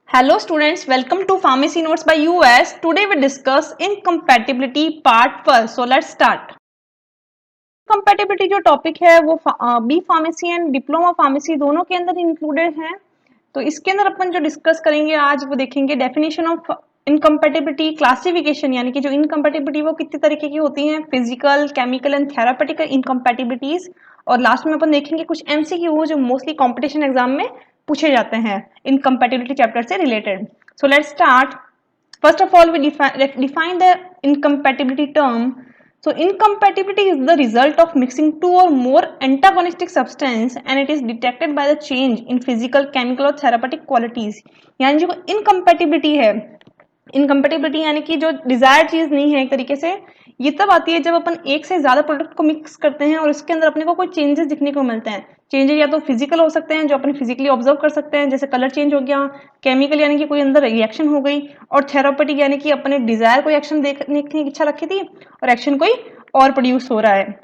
Hello students, welcome to Pharmacy Notes by US. Today we discuss incompatibility part first. So let's start. Incompatibility जो topic है वो B pharmacy and diploma pharmacy दोनों के अंदर included है। तो इसके अंदर अपन जो डिस्कस करेंगे आज वो देखेंगे डेफिनेशन ऑफ इनकम्पेटिबिलिटी, क्लासिफिकेशन यानी कि जो इनकम्पेटिबिलिटी वो कितने तरीके की होती हैं, फिजिकल, केमिकल एंड थेरापेटिकल इनकम्पेटिबिलिटीज, और लास्ट में अपन देखेंगे कुछ एमसीक्यू जो मोस्टली कॉम्पिटिशन एग्जाम में पूछे जाते हैं इनकम्पेटिबिलिटी चैप्टर से related. So let's start. First of all, we define the incompatibility term. So, incompatibility is the result of mixing two or more antagonistic substance and it is detected by the change in physical, chemical और therapeutic qualities. यानी जो incompatibility है, incompatibility यानी कि जो desired चीज नहीं है एक तरीके से, ये तब आती है जब अपन एक से ज्यादा प्रोडक्ट को मिक्स करते हैं और उसके अंदर अपने को कोई चेंजेस दिखने को मिलते हैं। चेंजेस या तो फिजिकल हो सकते हैं जो अपन फिजिकली ऑब्जर्व कर सकते हैं, जैसे कलर चेंज हो गया, केमिकल यानी कि कोई अंदर रिएक्शन हो गई, और थेरापेटिक यानी कि अपने डिजायर कोई एक्शन देखने की इच्छा रखी थी और एक्शन कोई और प्रोड्यूस हो रहा है।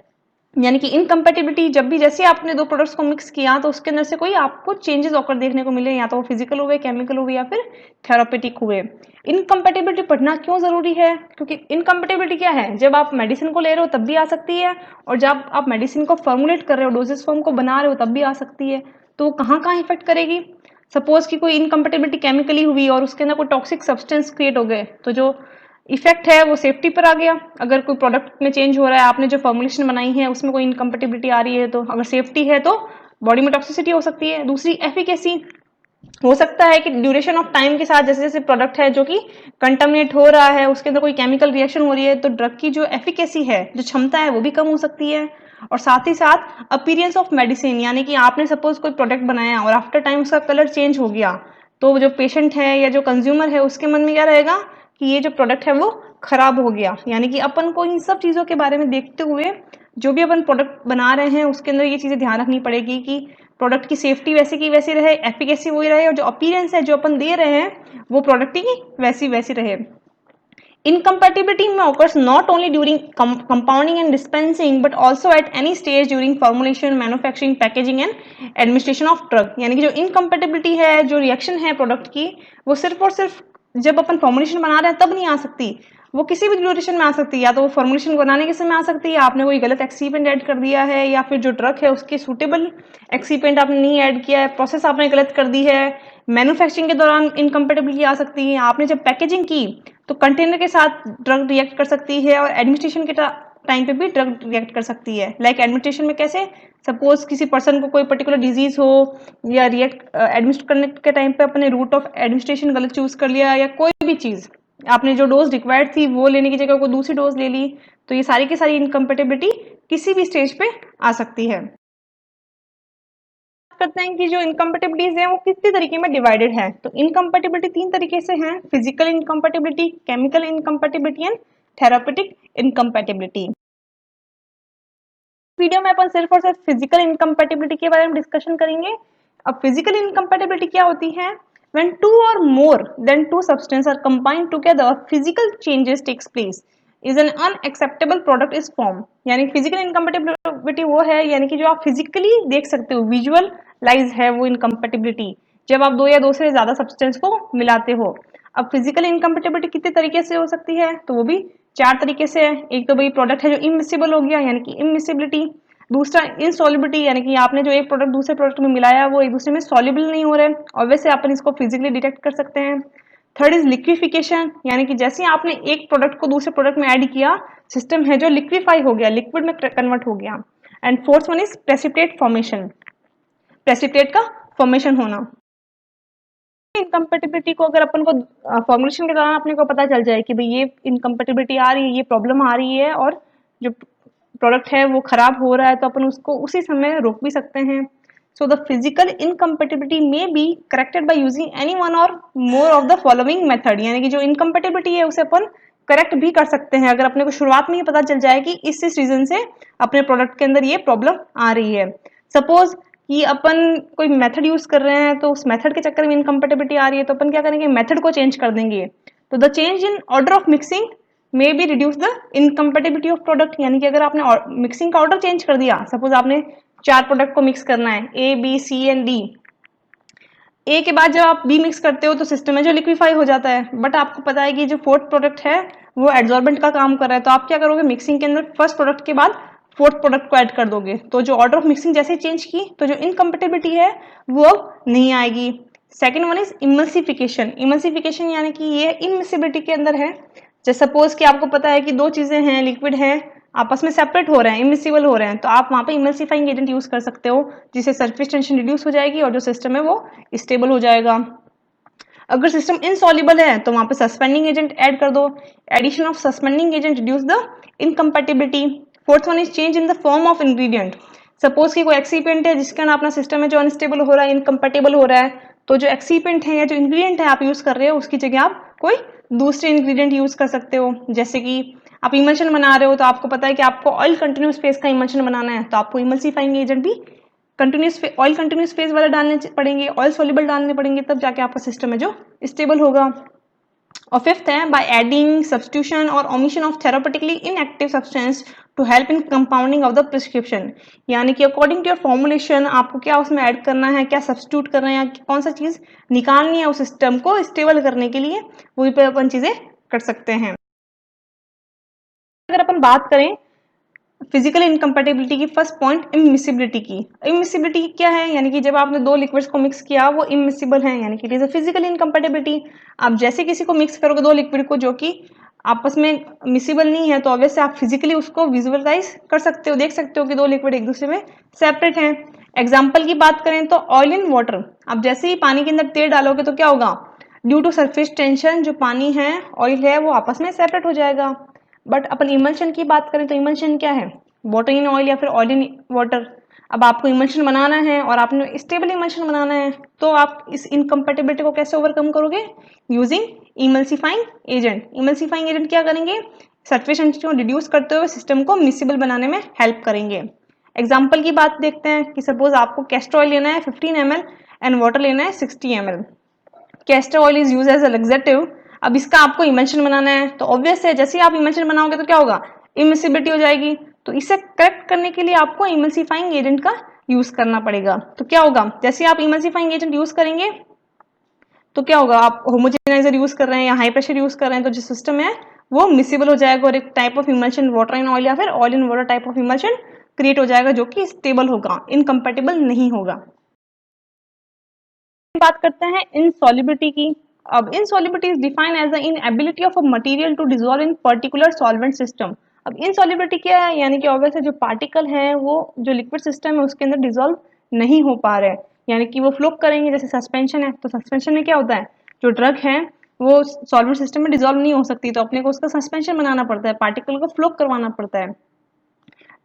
यानी कि इनकम्पेटिबिलिटी जब भी जैसे आपने दो प्रोडक्ट्स को मिक्स किया तो उसके अंदर से कोई आपको चेंजेस ऑकर देखने को मिले, या तो वो फिजिकल हुए, केमिकल हुए या फिर थेरापेटिक हुए। इनकम्पेटिबिलिटी पढ़ना क्यों जरूरी है? क्योंकि इनकम्पेटिबिलिटी क्या है, जब आप मेडिसिन को ले रहे हो तब भी आ सकती है, और जब आप मेडिसिन को फॉर्मुलेट कर रहे हो, डोजेस फॉर्म को बना रहे हो तब भी आ सकती है। तो कहाँ कहाँ इफेक्ट करेगी? सपोज कि कोई इनकम्पेटिबिलिटी केमिकली हुई और उसके अंदर कोई टॉक्सिक सब्सटेंस क्रिएट हो गए, तो जो इफेक्ट है वो सेफ्टी पर आ गया। अगर कोई प्रोडक्ट में चेंज हो रहा है, आपने जो फॉर्मुलेशन बनाई है उसमें कोई इनकम्पेटिबिलिटी आ रही है, तो अगर सेफ्टी है तो बॉडी में टॉक्सिसिटी हो सकती है। दूसरी एफिकेसी, हो सकता है कि ड्यूरेशन ऑफ टाइम के साथ जैसे जैसे प्रोडक्ट है जो कि कंटामिनेट हो रहा है, उसके अंदर कोई केमिकल रिएक्शन हो रही है, तो ड्रग की जो एफिकेसी है, जो क्षमता है, वो भी कम हो सकती है। और साथ ही साथ अपीयरेंस ऑफ मेडिसिन, यानी कि आपने सपोज कोई प्रोडक्ट बनाया और आफ्टर टाइम उसका कलर चेंज हो गया, तो जो पेशेंट है या जो कंज्यूमर है उसके मन में क्या रहेगा कि ये जो प्रोडक्ट है वो खराब हो गया। यानी कि अपन को इन सब चीजों के बारे में देखते हुए जो भी अपन प्रोडक्ट बना रहे हैं उसके अंदर ये चीजें ध्यान रखनी पड़ेगी कि प्रोडक्ट की सेफ्टी वैसी की वैसी रहे, एफिकेसी वही रहे, और जो अपीयरेंस है जो अपन दे रहे हैं वो प्रोडक्ट की वैसी वैसी रहे। Incompatibility may occurs not only during compounding and dispensing but also at any stage during formulation, manufacturing, packaging and administration of drug। यानी कि जो incompatibility है, जो रिएक्शन है प्रोडक्ट की, वो सिर्फ और सिर्फ जब अपन फॉर्मुलेशन बना रहे हैं तब नहीं आ सकती, वो किसी भी ड्यूरेशन में आ सकती है। या तो वो फॉर्मुलेशन बनाने के समय आ सकती है, आपने कोई गलत एक्सीपेंट ऐड कर दिया है, या फिर जो ड्रग है उसके सूटेबल एक्सीपेंट आपने नहीं ऐड किया है, प्रोसेस आपने गलत कर दी है। मैन्युफैक्चरिंग के दौरान इनकम्पेटिबिलिटी आ सकती है, आपने जब पैकेजिंग की तो कंटेनर के साथ ड्रग रिएक्ट कर सकती है, और एडमिनिस्ट्रेशन के टाइम पे भी ड्रग रिएक्ट कर सकती है। लाइक एडमिनिस्ट्रेशन में कैसे, सपोज किसी पर्सन को कोई पर्टिकुलर डिजीज हो, या रिएक्ट एडमिनिस्ट्रेट करने के टाइम पे अपने रूट ऑफ एडमिनिस्ट्रेशन गलत चूज कर लिया, या कोई भी चीज आपने जो डोज रिक्वायर्ड थी वो लेने की जगह कोई दूसरी डोज ले ली, तो ये सारी की सारी इनकम्पेटिबिलिटी किसी भी स्टेज पे आ सकती है। करते हैं कि जो इनकम्पेटिबिलिटीज हैं वो कितने तरीके में डिवाइडेड है। तो इनकम्पेटिबिलिटी तीन तरीके से है: physical incompatibility, chemical incompatibility and therapeutic incompatibility. Video में अपन सिर्फ और सिर्फ फिजिकल इनकम्पेटिबिलिटी के बारे में डिस्कशन करेंगे। अब फिजिकल इनकम्पेटिबिलिटी क्या होती है? When two or more than two substances are combined together, physical changes takes place, is an unacceptable product is formed। यानी फिजिकल इनकम्पेटिबिलिटी वो है, यानी कि जो आप फिजिकली देख सकते हो, विजुअल लाइज है वो इनकम्पेटिबिलिटी, जब आप दो या दो से ज्यादा सब्सटेंस को मिलाते हो। अब फिजिकल इनकम्पेटिबिलिटी कितने तरीके से हो सकती है? तो वो भी चार तरीके से है। एक तो भाई प्रोडक्ट है जो इमिसिबल हो गया, यानी कि इमिसिबिलिटी। दूसरा इंसॉल्युबिलिटी, यानी कि आपने जो एक प्रोडक्ट दूसरे प्रोडक्ट में मिलाया वो एक दूसरे में सॉल्युबल नहीं हो रहे, और वैसे अपन इसको फिजिकली डिटेक्ट कर सकते हैं। थर्ड इज लिक्विफिकेशन, यानी कि जैसे आपने एक प्रोडक्ट को दूसरे प्रोडक्ट में ऐड किया, सिस्टम है जो लिक्विफाई हो गया, लिक्विड में कन्वर्ट हो गया। And fourth one is precipitate formation, precipitate का फॉर्मेशन होना। इनकम्पेटिबिलिटी को अगर अपन को फॉर्मुलेशन के दौरान अपने को पता चल जाए कि भाई ये इनकम्पेटिबिलिटी आ रही है, ये प्रॉब्लम आ रही है, और जो प्रोडक्ट है वो खराब हो रहा है, तो अपन उसको उसी समय रोक भी सकते हैं। सो द फिजिकल इनकम्पेटिबिलिटी में be corrected by using any one or more of the following method. यानी कि जो इनकम्पेटिबिलिटी है उसे अपन करेक्ट भी कर सकते हैं अगर अपने को शुरुआत में ही पता चल जाए कि इस रीजन से अपने प्रोडक्ट के अंदर ये प्रॉब्लम आ रही है। सपोज कि अपन कोई मेथड यूज कर रहे हैं, तो उस मेथड के चक्कर में इनकम्पेटिबिलिटी आ रही है, तो अपन क्या करेंगे, मेथड को चेंज कर देंगे। तो the change in order of mixing may be reduce the incompatibility of product. यानी कि अगर आपने मिक्सिंग का ऑर्डर चेंज कर दिया, सपोज आपने चार प्रोडक्ट को मिक्स करना है, A B C and D, A के बाद जब आप बी मिक्स करते हो तो सिस्टम में जो लिक्विफाई हो जाता है, बट आपको पता है कि जो फोर्थ प्रोडक्ट है वो एड्सॉर्बेंट का काम कर रहा है, तो आप क्या करोगे, मिक्सिंग के अंदर फर्स्ट प्रोडक्ट के बाद फोर्थ प्रोडक्ट को ऐड कर दोगे, तो जो ऑर्डर ऑफ मिक्सिंग जैसे चेंज की तो जो इनकम्पेटिबिलिटी है वो अब नहीं आएगी। Second one is emulsification. Emulsification यानी कि ये इनमिसिबिलिटी के अंदर है। जैसे सपोज कि आपको पता है कि दो चीजें हैं, लिक्विड है, आपस में सेपरेट हो रहे हैं, इमिसिबल हो रहे हैं, तो आप वहां पे इमल्सिफाइंग एजेंट यूज कर सकते हो, जिससे सरफेस टेंशन रिड्यूस हो जाएगी और जो सिस्टम है वो स्टेबल हो जाएगा। अगर सिस्टम इनसॉल्युबल है तो वहां पे सस्पेंडिंग एजेंट ऐड कर दो। Addition of suspending agent reduce the incompatibility. Fourth one is change in the form of ingredient. Suppose कि कोई एक्सीपेंट है जिसके अपना सिस्टम है जो अनस्टेबल हो रहा है, इनकम्पेटिबल हो रहा है, तो जो एक्सीपेंट है या जो इंग्रेडिएंट है आप यूज कर रहे हो उसकी जगह आप कोई दूसरे इंग्रेडिएंट यूज कर सकते हो। जैसे कि आप इमल्शन बना रहे हो तो आपको पता है कि आपको ऑयल कंटिन्यूस फेज का इमल्शन बनाना है, तो आपको इमल्सिफाइंग एजेंट भी ऑयल कंटिन्यूस फेज वाला डालने पड़ेंगे, ऑयल सोल्यूबल डालने पड़ेंगे, तब जाके आपका सिस्टम है जो स्टेबल होगा। और फिफ्थ है by adding substitution or omission of therapeutically inactive substance to help in compounding of the prescription. यानी कि अकॉर्डिंग टू योर फॉर्मुलेशन आपको क्या उसमें ऐड करना है, क्या सब्स्टिट्यूट करना है, या कौन सा चीज निकालनी है उस सिस्टम को स्टेबल करने के लिए, वही पे अपन चीजें कर सकते हैं। अगर अपन बात करें फिजिकल इनकम्पेटिबिलिटी की, फर्स्ट पॉइंट इमिसिबिलिटी की। इमिसिबिलिटी क्या है, यानी कि जब आपने दो लिक्विड्स को मिक्स किया वो इमिसिबल है, यानी कि it is a physical incompatibility. आप जैसे किसी को मिक्स करोगे दो लिक्विड को जो कि आपस में मिसिबल नहीं है, तो ऑब्वियसली आप फिजिकली उसको विजुअलाइज कर सकते हो, देख सकते हो कि दो लिक्विड एक दूसरे में सेपरेट हैं। एग्जाम्पल की बात करें तो ऑयल इन वाटर, आप जैसे ही पानी के अंदर तेल डालोगे तो क्या होगा, ड्यू टू सरफेस टेंशन जो पानी है, ऑयल है, वो आपस में सेपरेट हो जाएगा। बट अपन इमल्शन की बात करें तो इमल्शन क्या है, वाटर इन ऑयल या फिर ऑयल इन वाटर। अब आपको इमल्शन बनाना है और आपने स्टेबल इमल्शन बनाना है, तो आप इस इनकम्पेटिबिलिटी को कैसे ओवरकम करोगे, using emulsifying agent. Emulsifying agent क्या करेंगे, सरफेस टेंशन को रिड्यूस करते हुए सिस्टम को मिसिबल बनाने में हेल्प करेंगे। एग्जाम्पल की बात देखते हैं कि सपोज आपको कैस्टर ऑयल लेना है 15 ml एंड वाटर लेना है 60 ml। Castor oil is use as a laxative. अब इसका आपको इमल्शन बनाना है, तो ऑब्वियस है जैसे ही आप इमल्शन बनाओगे तो क्या होगा, इमिसिबिलिटी हो जाएगी, तो इसे करेक्ट करने के लिए आपको इमल्सिफाइंग एजेंट का यूज करना पड़ेगा। तो क्या होगा, जैसे आप इमल्सिफाइंग एजेंट यूज करेंगे तो क्या होगा, आप होमोजेनाइजर यूज कर रहे हैं या हाई प्रेशर यूज कर रहे हैं, तो जो सिस्टम है वो मिसिबल हो जाएगा और एक type of emulsion water in oil या फिर oil in water type of emulsion create हो जाएगा, जो कि स्टेबल होगा, इनकम्पेटिबल नहीं होगा। बात करते हैं इनसॉल्युबिलिटी की। अब insolubility is defined as the inability of a material to dissolve in particular solvent system. अब इनसॉल्युबिलिटी क्या है, यानी कि ऑब्वियसली जो पार्टिकल है वो जो लिक्विड सिस्टम है उसके अंदर डिसॉल्व नहीं हो पा रहे हैं, यानी कि वो फ्लोट करेंगे, जैसे सस्पेंशन है, तो सस्पेंशन में क्या होता है, जो ड्रग है वो सॉल्वेंट सिस्टम में डिसॉल्व नहीं हो सकती, तो अपने को उसका सस्पेंशन बनाना पड़ता है, पार्टिकल को फ्लोट करवाना पड़ता है।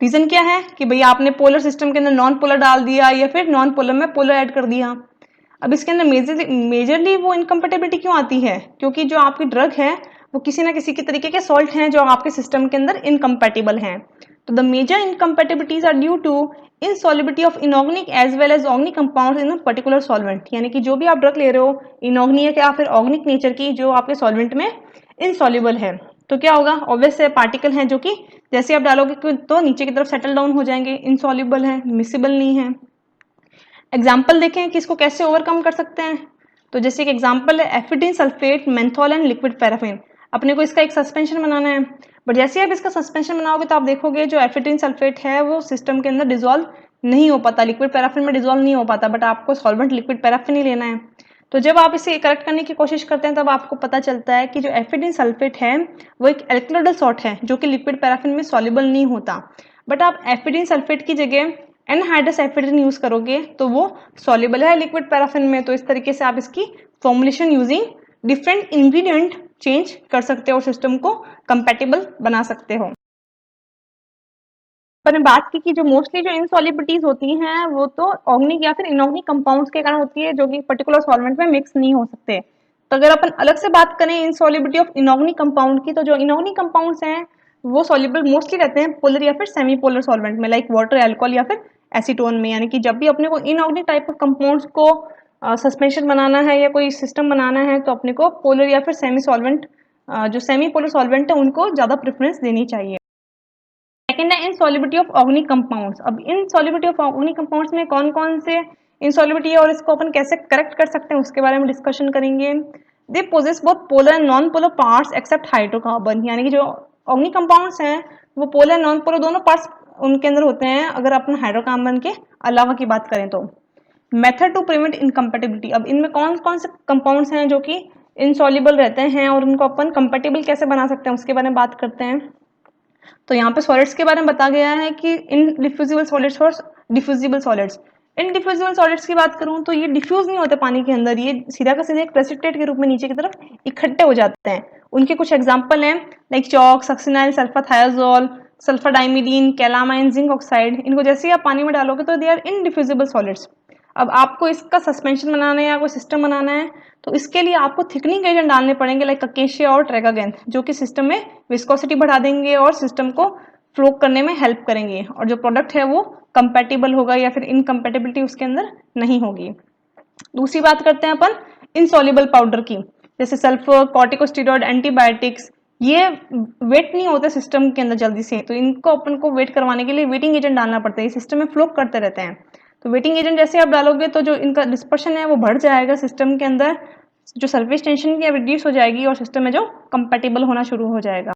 रीजन क्या है कि भैया आपने पोलर सिस्टम के अंदर नॉन पोलर डाल दिया या फिर नॉन पोलर में पोलर ऐड कर दिया। अब इसके अंदर मेजरली वो इनकम्पेटिबिलिटी क्यों आती है, क्योंकि जो आपकी ड्रग है वो किसी ना किसी के तरीके के सॉल्ट हैं जो आपके सिस्टम के अंदर इनकम्पेटिबल हैं। तो the major incompatibilities are due to insolubility of inorganic as well as organic compounds in a particular solvent. यानी कि जो भी आप ड्रग ले रहे हो इनऑर्गेनिक या फिर ऑर्गेनिक नेचर की जो आपके सॉल्वेंट में इनसॉल्युबल है, तो क्या होगा, ऑब्वियस है पार्टिकल हैं जो कि जैसे आप डालोगे तो नीचे की तरफ सेटल डाउन हो जाएंगे, इनसॉल्युबल है, मिसिबल नहीं है। एग्जाम्पल देखें कि इसको कैसे ओवरकम कर सकते हैं, तो जैसे कि एग्जाम्पल है ephedrine sulphate menthol and liquid paraffin. अपने को इसका एक सस्पेंशन बनाना है, बट जैसे आप इसका सस्पेंशन बनाओगे तो आप देखोगे जो एफिडिन सल्फेट है वो सिस्टम के अंदर डिजोल्व नहीं हो पाता, लिक्विड पैराफिन में डिजोल्व नहीं हो पाता, बट आपको सॉल्वेंट लिक्विड पैराफिन ही लेना है। तो जब आप इसे करेक्ट करने की कोशिश करते हैं तब आपको पता चलता है कि जो एफिडिन सल्फेट है वो एक एल्कलोइडल सॉल्ट है जो कि लिक्विड पैराफिन में सॉल्युबल नहीं होता, बट आप एफिडिन सल्फेट की जगह एनहाइड्रस एफिडिन यूज करोगे तो वो सॉल्युबल है लिक्विड पैराफिन में। तो इस तरीके से आप इसकी formulation using different ingredient change कर सकते हो और सिस्टम को कंपैटिबल बना सकते हो। पर बात की कि जो मोस्टली जो इनसॉल्युबिलिटीज होती हैं वो तो ऑर्गेनिक या फिर इनऑर्गेनिक कंपाउंड्स के कारण होती है जो कि पर्टिकुलर सॉल्वेंट में मिक्स नहीं हो सकते। तो अगर अपन अलग से बात करें इनसॉल्युबिलिटी ऑफ इनऑर्गेनिक कंपाउंड की, तो जो इनऑर्गेनिक कंपाउंड्स हैं वो सॉल्युबल मोस्टली रहते हैं पोलर या फिर सेमी पोलर सॉल्वेंट में, लाइक वाटर, अल्कोहल या फिर एसीटोन में। यानी कि जब भी अपने को इनऑर्गेनिक टाइप ऑफ कंपाउंड्स को सस्पेंशन बनाना है या कोई सिस्टम बनाना है तो अपने को पोलर या फिर सेमी सॉल्वेंट, जो सेमी पोलर सॉल्वेंट है उनको ज्यादा प्रेफरेंस देनी चाहिए। सेकेंड है इनसॉल्युबिलिटी ऑफ ऑर्गेनिक कंपाउंड्स। अब इनसॉल्युबिलिटी ऑफ ऑर्गेनिक कंपाउंड्स में कौन कौन से इंसॉल्युबिलिटी है और इसको अपन कैसे करेक्ट कर सकते हैं उसके बारे में डिस्कशन करेंगे। They possess both polar and non polar parts except hydrocarbon, यानी कि जो ऑर्गेनिक कंपाउंड्स हैं वो पोलर एंड नॉन पोलर दोनों पार्ट्स उनके अंदर होते हैं अगर अपन हाइड्रोकार्बन के अलावा की बात करें तो। मेथड टू प्रिवेंट इनकम्पेटिबिलिटी, अब इनमें कौन कौन से कंपाउंड्स हैं जो कि इनसॉल्युबल रहते हैं और उनको अपन कंपेटिबल कैसे बना सकते हैं उसके बारे में बात करते हैं। तो यहाँ पे सॉलिड्स के बारे में बताया गया है कि इन डिफ्यूजिबल सॉलिड्स और डिफ्यूजिबल सॉलिड्स। इन डिफ्यूजिबल सॉलिड्स की बात करूँ तो ये डिफ्यूज नहीं होते पानी के अंदर, ये सीधा का सीधा एक प्रेसिपिटेट के रूप में नीचे की तरफ इकट्ठे हो जाते हैं। उनके कुछ एग्जाम्पल हैं like chalk, succinyl, sulphathiazole, sulphadimidine, calamine, zinc oxide. इनको जैसे ही आप पानी में डालोगे तो दे आर इनडिफ्यूजिबल सॉलिड्स। अब आपको इसका सस्पेंशन बनाना है या कोई सिस्टम बनाना है तो इसके लिए आपको थिकनिंग एजेंट डालने पड़ेंगे लाइक अकेशिया और ट्रेगागेंथ, जो कि सिस्टम में विस्कोसिटी बढ़ा देंगे और सिस्टम को फ्लो करने में हेल्प करेंगे और जो प्रोडक्ट है वो कंपैटिबल होगा या फिर इनकम्पेटिबिलिटी उसके अंदर नहीं होगी। दूसरी बात करते हैं अपन इनसॉल्युबल पाउडर की, जैसे सल्फर, कॉर्टिकोस्टेरॉइड, एंटीबायोटिक्स। ये वेट नहीं होते सिस्टम के अंदर जल्दी से, तो इनको अपन को वेट करवाने के लिए वेटिंग एजेंट डालना पड़ता है, ये सिस्टम में फ्लो करते रहते हैं। तो वेटिंग एजेंट जैसे आप डालोगे तो जो इनका डिस्पर्शन है वो बढ़ जाएगा सिस्टम के अंदर, जो सरफेस टेंशन की रिड्यूस हो जाएगी और सिस्टम में जो कंपैटिबल होना शुरू हो जाएगा।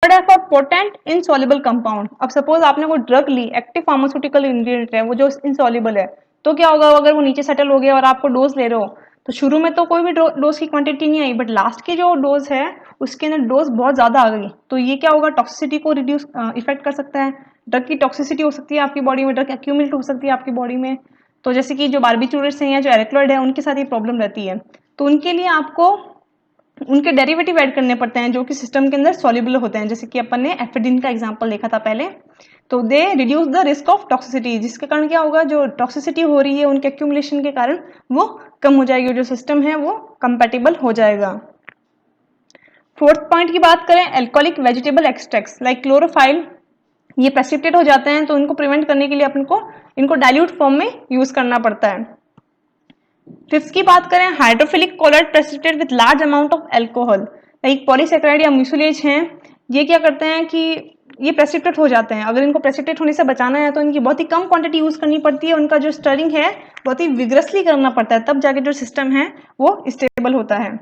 फॉर पोटेंट इनसॉल्युबल कंपाउंड, अब सपोज आपने कोई ड्रग ली, एक्टिव फार्मास्यूटिकल इंग्रेडिएंट है वो जो इनसॉल्युबल है, तो क्या होगा अगर वो नीचे सेटल हो गया और आपको डोज ले रहे हो तो शुरू में तो कोई भी डोज की क्वांटिटी नहीं आई, बट लास्ट की जो डोज है उसके अंदर डोज बहुत ज्यादा आ गई, तो ये क्या होगा टॉक्सिसिटी को रिड्यूस इफेक्ट कर सकता है। ड्रग की टॉक्सिसिटी हो सकती है आपकी बॉडी में, ड्रग एक्यूमुलेट हो सकती है आपकी बॉडी में। तो जैसे कि जो बार्बिट्यूरेट्स हैं या जो एरिक्लॉइड है उनके साथ ये प्रॉब्लम रहती है, तो उनके लिए आपको उनके डेरिवेटिव ऐड करने पड़ते हैं जो कि सिस्टम के अंदर सॉल्युबल होते हैं, जैसे कि अपन ने एफिडिन का एग्जांपल देखा था पहले। तो they reduce the risk of toxicity, जिसके कारण क्या होगा जो टॉक्सिसिटी हो रही है उनके एक्यूमुलेशन के कारण वो कम हो जाएगी और जो सिस्टम है वो कंपैटिबल हो जाएगा। फोर्थ पॉइंट की बात करें alcoholic vegetable extracts like chlorophyll, ये प्रेसिपिटेट हो जाते हैं तो इनको प्रिवेंट करने के लिए अपन को इनको डाइल्यूट फॉर्म में यूज करना पड़ता है। फिफ्थ की बात करें hydrophilic colloid precipitate with large amount of alcohol like polysaccharide या म्यूसिलेज हैं, ये क्या करते हैं कि ये प्रेसिपिटेट हो जाते हैं। अगर इनको प्रेसिपिटेट होने से बचाना है तो इनकी बहुत ही कम क्वांटिटी यूज करनी पड़ती है, उनका जो स्टरिंग है बहुत ही विग्रसली करना पड़ता है, तब जाके जो सिस्टम है वो स्टेबल होता है।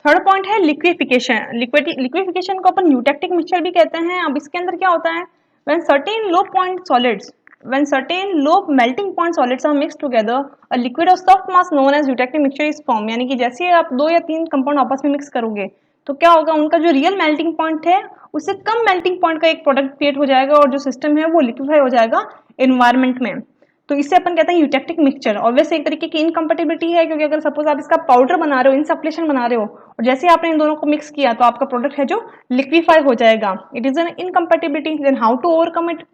थर्ड पॉइंट है लिक्विफिकेशन। लिक्विफिकेशन को अपन यूटेक्टिक मिक्सचर भी कहते हैं। अब इसके अंदर क्या होता है when certain low point solids when certain low melting point solids are mixed together a liquid of soft mass known as eutectic mixture is formed, यानी कि जैसे आप दो या तीन कंपाउंड आपस में मिक्स करोगे तो क्या होगा उनका जो रियल मेल्टिंग पॉइंट है उससे कम मेल्टिंग पॉइंट का एक प्रोडक्ट क्रिएट हो जाएगा और जो सिस्टम है वो लिक्विफाई हो जाएगा एनवायरमेंट में। तो इसे अपन कहते हैं यूटेक्टिक मिक्सचर। ऑब्वियसली एक तरीके की इनकम्पेटिबिलिटी है क्योंकि अगर सपोज आप इसका पाउडर बना रहे हो, इनसप्लेशन बना रहे हो और जैसे आपने इन दोनों को मिक्स किया तो आपका प्रोडक्ट है जो लिक्विफाई हो जाएगा। It is an incompatibility, then how to overcome it?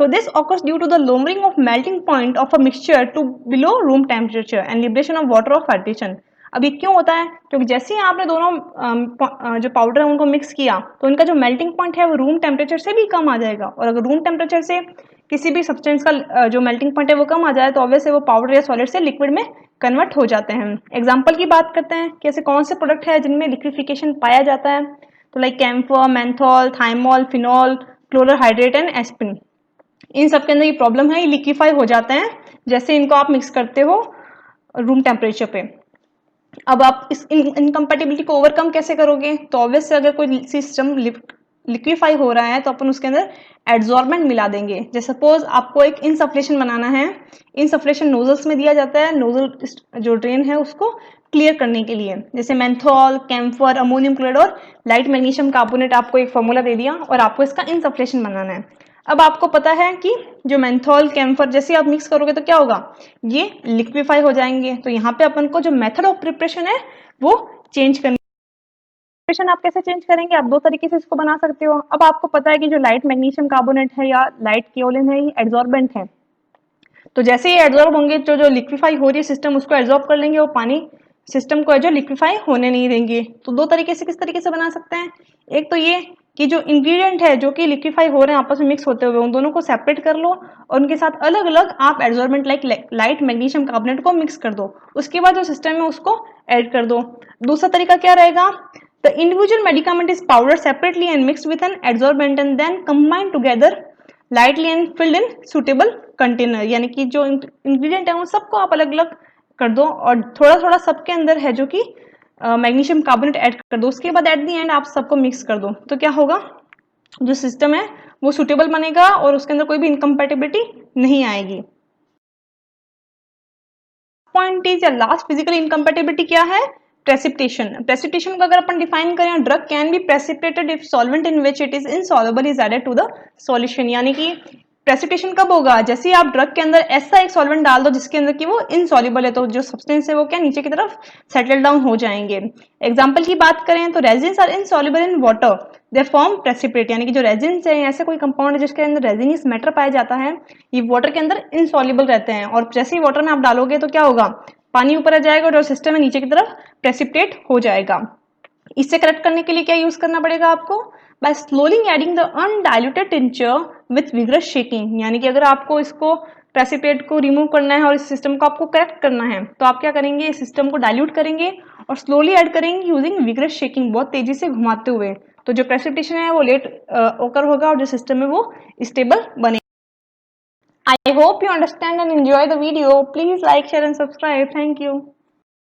So this occurs due to the lowering of melting point of a mixture to below room temperature and liberation of water of hydration। अब ये क्यों होता है? क्योंकि जैसे ही आपने दोनों जो पाउडर है उनको मिक्स किया तो उनका जो मेल्टिंग पॉइंट है वो रूम टेम्परेचर से भी कम आ जाएगा, और अगर रूम टेम्परेचर से किसी भी सब्सटेंस का जो मेल्टिंग पॉइंट है वो कम आ जाए तो ऑब्वियसली वो पाउडर या सॉलिड से लिक्विड में कन्वर्ट हो जाते हैं। एग्जाम्पल की बात करते हैं कि ऐसे कौन से प्रोडक्ट है जिनमें लिक्विफिकेशन पाया जाता है, तो like camphor, menthol, thymol, phenol, chlorohydrate and aspirin. इन सब के अंदर ये प्रॉब्लम है, ये लिक्विफाई हो जाते हैं जैसे इनको आप मिक्स करते हो रूम टेम्परेचर पे। अब आप इस इनकम्पेटिबिलिटी को ओवरकम कैसे करोगे? तो ऑब्वियसली अगर कोई सिस्टम लिक्विफाई हो रहा है तो अपन उसके अंदर एड्सॉर्बेंट मिला देंगे। जैसे सपोज आपको एक इनसफ्लेशन बनाना है, इनसफ्लेशन नोजल्स में दिया जाता है, नोजल जो ड्रेन है उसको क्लियर करने के लिए, जैसे मेंथॉल, कैम्फर, अमोनियम क्लोराइड और लाइट मैग्नीशियम कार्बोनेट, आपको एक फॉर्मूला दे दिया और आपको इसका इनसफ्लेशन बनाना है। अब आपको पता है कि जो मेंथॉल, कैम्फर जैसे आप मिक्स करोगे तो क्या होगा, ये लिक्विफाई हो जाएंगे। तो यहाँ पे अपन को जो मेथड ऑफ प्रिपरेशन है वो चेंज करनी। प्रिपरेशन आप कैसे चेंज करेंगे? आप दो तरीके से इसको बना सकते हो। अब आपको पता है कि जो लाइट मैग्नीशियम कार्बोनेट है या लाइट केओलिन है ये एड्सॉर्बेंट है, तो जैसे ही एड्सॉर्ब होंगे तो जो लिक्विफाई हो रही है सिस्टम उसको एड्सॉर्ब कर लेंगे और पानी सिस्टम को जो लिक्विफाई होने नहीं देंगे। तो दो तरीके से किस तरीके से बना सकते हैं, एक तो ये कि जो इंग्रेडिएंट है जो कि लिक्विफाई हो रहे हैं आपस में मिक्स होते हुए उन दोनों को सेपरेट कर लो और उनके साथ अलग अलग आप adsorbent like light magnesium carbonate को मिक्स कर दो, उसके बाद जो सिस्टम है उसको ऐड कर दो। दूसरा तरीका क्या रहेगा, the individual medicament is powder separately and mixed with an adsorbent and then combined together lightly and filled in suitable container, यानी कि जो इंग्रेडिएंट है उन सबको आप अलग अलग कर दो और थोड़ा थोड़ा सबके अंदर है जो कि मैग्नीशियम कार्बोनेट ऐड कर दो। उसके बाद एट दी एंड आप सबको मिक्स कर दो, तो क्या होगा, जो सिस्टम है वो सुटेबल बनेगा और उसके अंदर कोई भी इनकम्पैटिबिलिटी नहीं आएगी। पॉइंट इज या लास्ट फिजिकल इनकम्पैटिबिलिटी क्या है, प्रेसिपिटेशन। प्रेसिपिटेशन को अगर अपन डिफाइन करें, drug can be precipitated if solvent in which it is insoluble is added to the solution. यानी कि प्रेसिपिटेशन कब होगा, जैसे आप ड्रग के अंदर ऐसा एक सॉल्वेंट डाल दो जिसके अंदर कि वो इनसॉल्युबल है, तो जो सब्सटेंस है वो क्या नीचे की तरफ सेटल डाउन हो जाएंगे। एग्जांपल की बात करें तो resins are insoluble in water, they form precipitate. यानी कि जो रेजिन्स है, ऐसे कोई कंपाउंड है जिसके अंदर रेजिनियस मैटर पाया जाता है, ये वाटर के अंदर इनसॉल्युबल रहते हैं, और जैसे ही वाटर में आप डालोगे तो क्या होगा, पानी ऊपर आ जाएगा और जो सिस्टम है नीचे की तरफ प्रेसिपिटेट हो जाएगा। इससे करेक्ट करने के लिए क्या यूज करना पड़ेगा आपको, by slowly adding the undiluted tincture with vigorous shaking. यानी कि अगर आपको इसको प्रेसिपिटेट को रिमूव करना है और इस सिस्टम को आपको करेक्ट करना है, तो आप क्या करेंगे, इस सिस्टम को डाइल्यूट करेंगे और स्लोली ऐड करेंगे यूजिंग विग्रस शेकिंग, बहुत तेजी से घुमाते हुए। तो जो प्रेसिपिटेशन है वो लेट ओकर होगा और जो सिस्टम है वो स्टेबल बनेगा। I hope you understand and enjoy the video. Please like, share and subscribe. Thank you.